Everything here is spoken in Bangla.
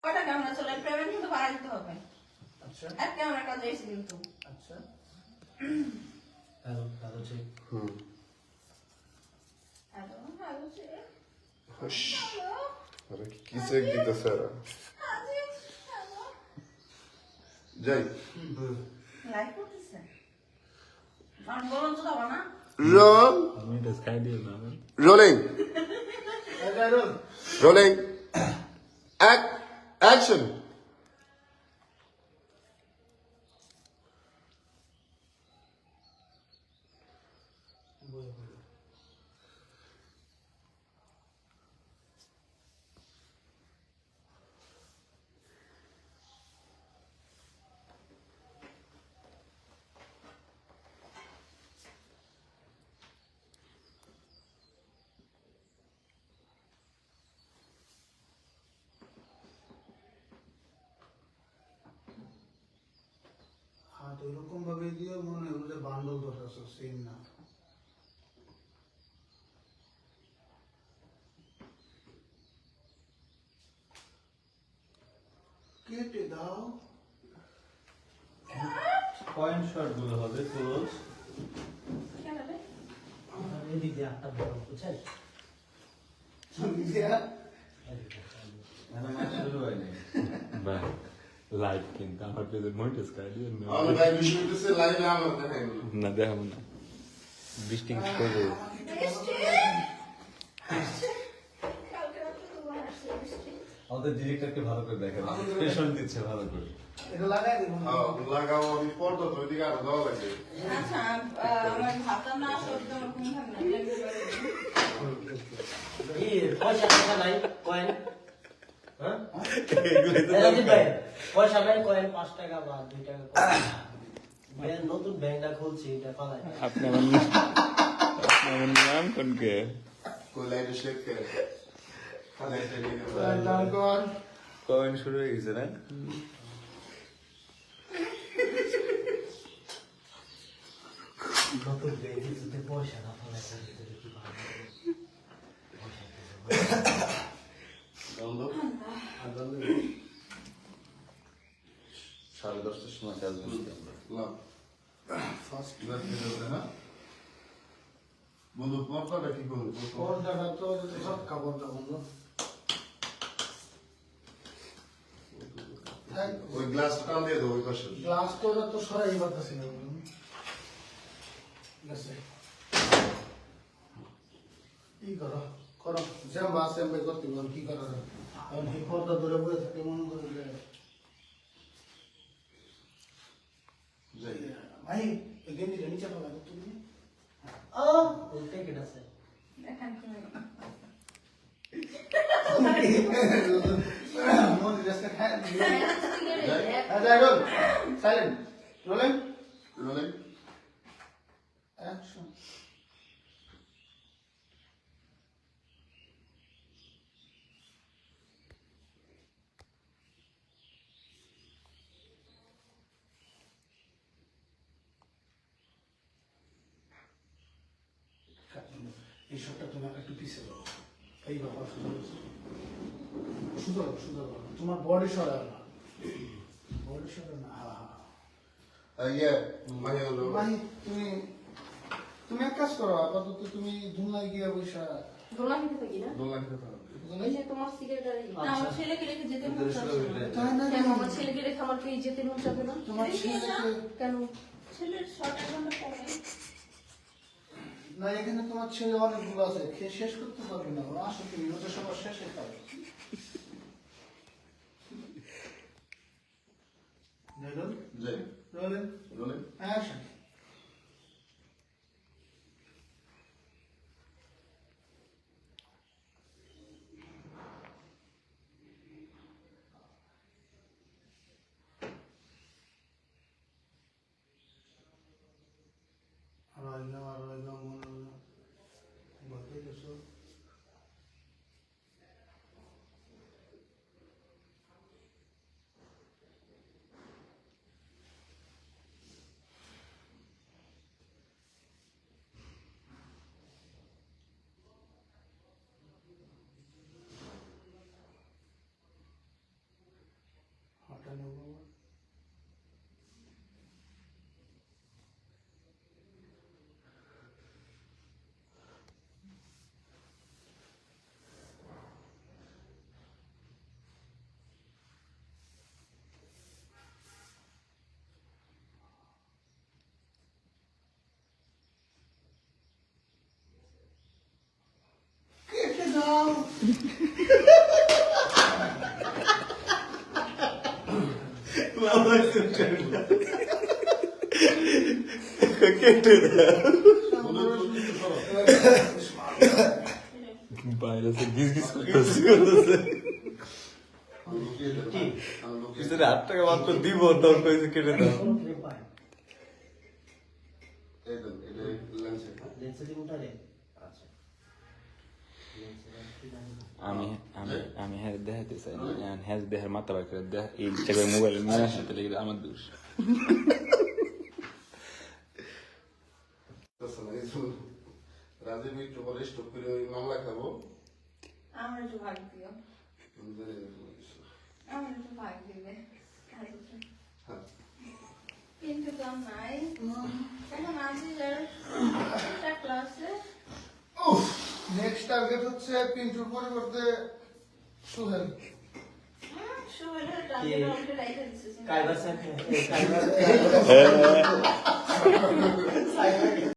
কটা ক্যামেরা চলে পেমেন্ট কিন্তু বাড়াই দিতে হবে। আচ্ছা এক ক্যামেরা কাজ এসে কিন্তু আচ্ছা hello hello check hello hello আরে কি চেক দিতেছে এরা যাই লাইক করতেছে আর বলুন তো দাও না আমি তো স্কাই দিয়ে না রোলিং রোল রোলিং অ্যাকশন হাত ওইরকম ভাবে দিয়ে মনে হলো যে বান্ডল ধরতেছ সেম না কেটে দাও পয়েন্ট শট গুলো হবে ক্লোজ কেন রে এদিক দিয়ে একটা বড় বুঝাই মানে ম্যাচ শুরু হয়নি বাহ লাইভ কিন্তু আমার পেজে মইটা স্কাই দিয়ে আমি ভাই বিষয় হইতেছে লাইভে আমার দেখাই না দেখাবো না বৃষ্টি করবে কালকে রাতে তো আসছে বৃষ্টি আমাদের ডিরেক্টরকে ভালো করে দেখেন প্রেশার দিচ্ছে ভালো করে এটা লাগাই দিব লাগাও আমি পর্দা তো ওইদিকে আরো দেওয়া লাগবে আচ্ছা আমার ভাবতাম না সত্যি আমার কোন ভাবে পয়সা টাকা নাই কয়েন হ্যাঁ রাজীব ভাই পয়সা নাই কয়েন 5 টাকা বা 2 টাকা কয়েন নতুন ব্যাংকটা খুলছি এটা পালাই আপনি আমার নাম কোনকে কোই লাইটে শেক করে লাইটে নিয়ে তারপর কমেন্ট শুরু হয়ে গেছে না নতুন ব্যাংকে যদি পয়সা না পালাই তাহলে কি ভালো বন্ধ 10:30টার সময় কাজ করছি আমরা লাভ ফার্স্ট ব্যাট খেলতে না বন্ধু পর্দাটা কি করবো পর্দাটা তো সব কাপড়টা বন্ধু ওই গ্লাস টান দিয়ে দাও ওই পাশে গ্লাস তো ওরা তো সরাই পারতেছি না বন্ধু গেছে কি করো করো জ্যাম বাসে আমি করতে বল কি করা যায় এখন এই পর্দা ধরে বসে থাকে মনে করে যে যাই ভাই এই গেঞ্জিটা নিচে পাবা তুমি ও উল্টে কেটেছে দেখেন তুমি মন রেস্ট খায় যাই যাই roll silent rolling rolling action এই শটটা তুমি একটু পিছিয়ে দাও এই বাবা সুন্দর সুন্দর তোমার বডি সরা না বডি সরা না ইয়ে মানে হলো ভাই তুমি তুমি এক কাজ করো আপাতত তুমি ধুলাই গিয়ে বসা দোলা নিতে থাকি না দোলনা খেতে হবে এই যে তোমার সিগারেট আমার ছেলেকে রেখে যেতে মন চাচ্ছে না। তাই না কেন আমার ছেলেকে রেখে আমার কি যেতে মন চাবে না তোমার রেখে যা। ছেলেকে কেন ছেলের শর্ট ঘন্টা পরে না এখানে তোমার ছেলে অনেকগুলো আছে খেয়ে শেষ করতে পারবে না ওরা আসো তুমি ওদের সবার শেষে খাবে রোল যাই রোল রোলিং অ্যাকশন আলাইকুম মনে বলতে গেছো কেটে দাও। বাইরে সে গিজ গিজ করতেছে পিছনে 8 টাকা মাত্র দিব তোর কইছে কেটে দাও এই তো, এটা লেন্সে। আচ্ছা আমি আমি আমি হ্যাঁ দেখাতে চাই না হ্যাঁ দেখার মাথা বার করে দেখ এই জায়গায় মোবাইল নিয়ে আসতে লেগে আমার দোষ বুঝতেছে না, এই জন্য রাজীব একটু পরে স্টপ করে ওই মামলা খাবো। আমার একটু ভাগ দিও, আমি জানি না কোনো কিছু। আমার একটু ভাগ দিবে। হ্যাঁ। কিন্তু তো নাই এখন আজিলের ক্লাসে নেক্সট টার্গেট হচ্ছে পিন্টুর পরিবর্তে সুহেল। সুহেলের টার্গেট অলরেডি রাইখা দিছে। কাইবার স্যার